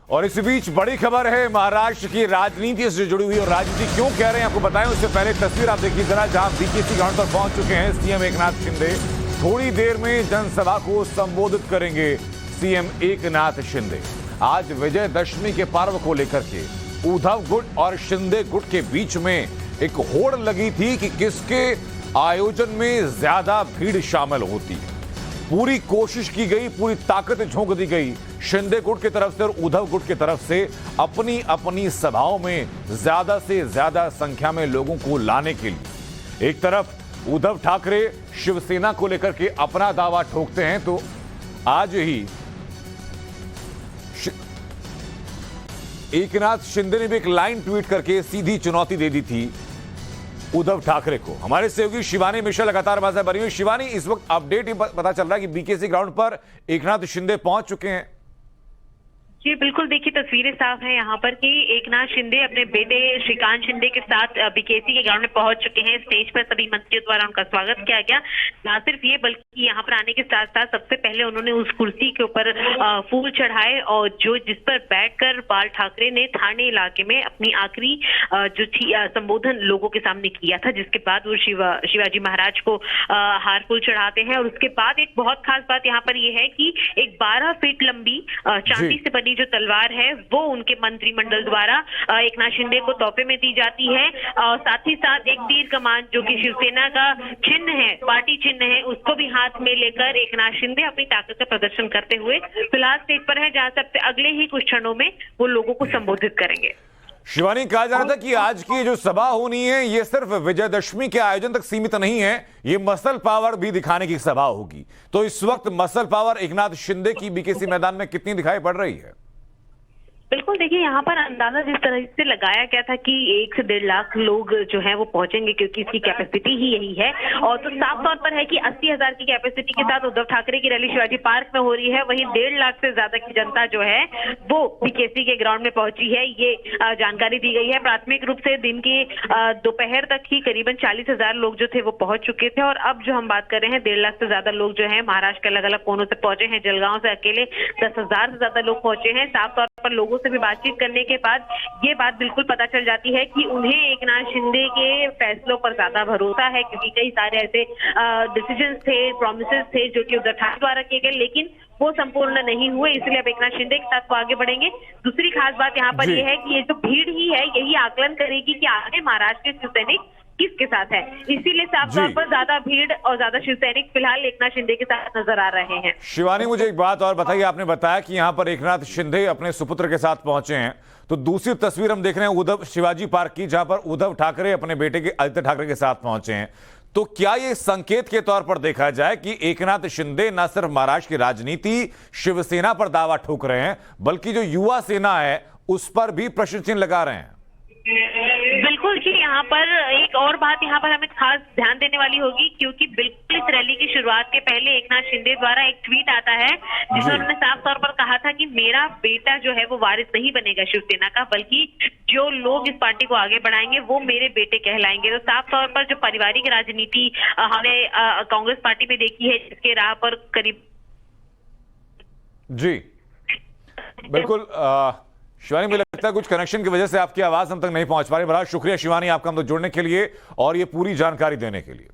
और इस बीच बड़ी खबर है महाराष्ट्र की राजनीति से जुड़ी हुई, और राजनीति क्यों कह रहे हैं आपको बताएं उससे पहले तस्वीर आप देखिए जरा, जहां बीकेसी ग्राउंड पर पहुंच चुके हैं सीएम एकनाथ शिंदे। थोड़ी देर में जनसभा को संबोधित करेंगे सीएम एकनाथ शिंदे। आज विजयदशमी के पर्व को लेकर के उद्धव गुट और शिंदे गुट के बीच में एक होड़ लगी थी कि किसके आयोजन में ज्यादा भीड़ शामिल होती है। पूरी कोशिश की गई, पूरी ताकत झोंक दी गई शिंदे गुट की तरफ से और उद्धव गुट की तरफ से अपनी अपनी सभाओं में ज्यादा से ज्यादा संख्या में लोगों को लाने के लिए। एक तरफ उद्धव ठाकरे शिवसेना को लेकर के अपना दावा ठोकते हैं, तो आज ही एकनाथ शिंदे ने भी एक लाइन ट्वीट करके सीधी चुनौती दे दी थी उद्धव ठाकरे को। हमारे सहयोगी शिवानी मिश्रा लगातार बात बनी हुई। शिवानी, इस वक्त अपडेट ही पता चल रहा है कि बीकेसी ग्राउंड पर एकनाथ शिंदे पहुंच चुके हैं। जी बिल्कुल, देखिए तस्वीरें साफ हैं यहाँ पर कि एकनाथ शिंदे अपने बेटे श्रीकांत शिंदे के साथ बीकेसी के ग्राउंड में पहुंच चुके हैं। स्टेज पर सभी मंत्रियों द्वारा उनका स्वागत किया गया। ना सिर्फ ये बल्कि यहाँ पर आने के साथ साथ सबसे पहले उन्होंने उस कुर्सी के ऊपर फूल चढ़ाए और जिस पर बैठकर बाल ठाकरे ने थाने इलाके में अपनी आखिरी जो थी संबोधन लोगों के सामने किया था, जिसके बाद वो शिवाजी महाराज को हार फूल चढ़ाते हैं। और उसके बाद एक बहुत खास बात यहाँ पर यह है कि एक 12 फीट लंबी चांदी से बनी जो तलवार है वो उनके मंत्रिमंडल द्वारा एकनाथ शिंदे को तोहफे में दी जाती है। और साथ ही साथ एक तीर कमान जो कि शिवसेना का चिन्ह है, पार्टी चिन्ह है, उसको भी हाथ में लेकर एकनाथ शिंदे अपनी ताकत का प्रदर्शन करते हुए फिलहाल स्टेज पर है, जहां सबसे अगले ही कुछ क्षणों में वो लोगों को संबोधित करेंगे। शिवानी, कहा जा रहा था कि आज की जो सभा होनी है ये सिर्फ विजयदशमी के आयोजन तक सीमित नहीं है, ये मसल पावर भी दिखाने की सभा होगी। तो इस वक्त मसल पावर एकनाथ शिंदे की बीकेसी मैदान में कितनी दिखाई पड़ रही है? बिल्कुल, देखिए यहाँ पर अंदाजा जिस तरह से लगाया गया था कि 1 से 1.5 लाख लोग जो है वो पहुंचेंगे, क्योंकि इसकी कैपेसिटी ही यही है। और तो साफ तौर पर है कि 80,000 की कैपेसिटी के साथ उद्धव ठाकरे की रैली शिवाजी पार्क में हो रही है। वहीं 1.5 लाख से ज्यादा की जनता जो है वो बीकेसी के ग्राउंड में पहुंची है, ये जानकारी दी गई है। प्राथमिक रूप से दिन के दोपहर तक ही करीबन 40,000 लोग जो थे वो पहुंच चुके थे। और अब जो हम बात कर रहे हैं 1.5 लाख से ज्यादा लोग जो है महाराष्ट्र के अलग अलग कोनों से पहुंचे हैं। जलगांव से अकेले 10,000 से ज्यादा लोग पहुंचे हैं। साफ तौर पर लोगों से भी बातचीत करने के बाद ये बात बिल्कुल पता चल जाती है कि उन्हें एकनाथ शिंदे के फैसलों पर ज्यादा भरोसा है, क्योंकि कई सारे ऐसे डिसीजंस थे, प्रॉमिसेस थे जो कि उद्धव ठाकरे द्वारा किए गए, लेकिन वो संपूर्ण नहीं हुए। इसलिए अब एकनाथ शिंदे के साथ वो आगे बढ़ेंगे। दूसरी खास बात यहाँ पर यह है कि ये जो भीड़ ही है यही आकलन करेगी कि आगे महाराष्ट्र के शिवसैनिक किसके साथ है। इसीलिए साफ तौर पर ज्यादा भीड़ और ज्यादा शिवसैनिक फिलहाल एकनाथ शिंदे के साथ नजर आ रहे हैं। शिवानी, मुझे एक बात और बताइए, आपने बताया कि यहाँ पर एकनाथ शिंदे अपने सुपुत्र के साथ पहुंचे हैं, तो दूसरी तस्वीर हम देख रहे हैं उद्धव शिवाजी पार्क की, जहां पर उद्धव ठाकरे अपने बेटे के आदित्य ठाकरे के साथ पहुंचे हैं। तो क्या ये संकेत के तौर पर देखा जाए कि एकनाथ शिंदे न सिर्फ महाराष्ट्र की राजनीति शिवसेना पर दावा ठोक रहे हैं, बल्कि जो युवा सेना है उस पर भी प्रश्न चिन्ह लगा रहे हैं? बिल्कुल जी, यहाँ पर एक और बात यहाँ पर हमें खास ध्यान देने वाली होगी, क्योंकि बिल्कुल इस रैली की शुरुआत के पहले एकनाथ शिंदे द्वारा एक ट्वीट आता है जिसमें उन्होंने साफ तौर पर कहा था कि मेरा बेटा जो है वो वारिस नहीं बनेगा शिवसेना का, बल्कि जो लोग इस पार्टी को आगे बढ़ाएंगे वो मेरे बेटे कहलाएंगे। तो साफ तौर पर जो पारिवारिक राजनीति हमने कांग्रेस पार्टी में देखी है, जिसके राह पर करीब जी बिल्कुल शिवानी, मुझे लगता है कुछ कनेक्शन की वजह से आपकी आवाज हम तक नहीं पहुंच पा रही। बड़ा शुक्रिया शिवानी आपका हम तक जुड़ने के लिए और ये पूरी जानकारी देने के लिए।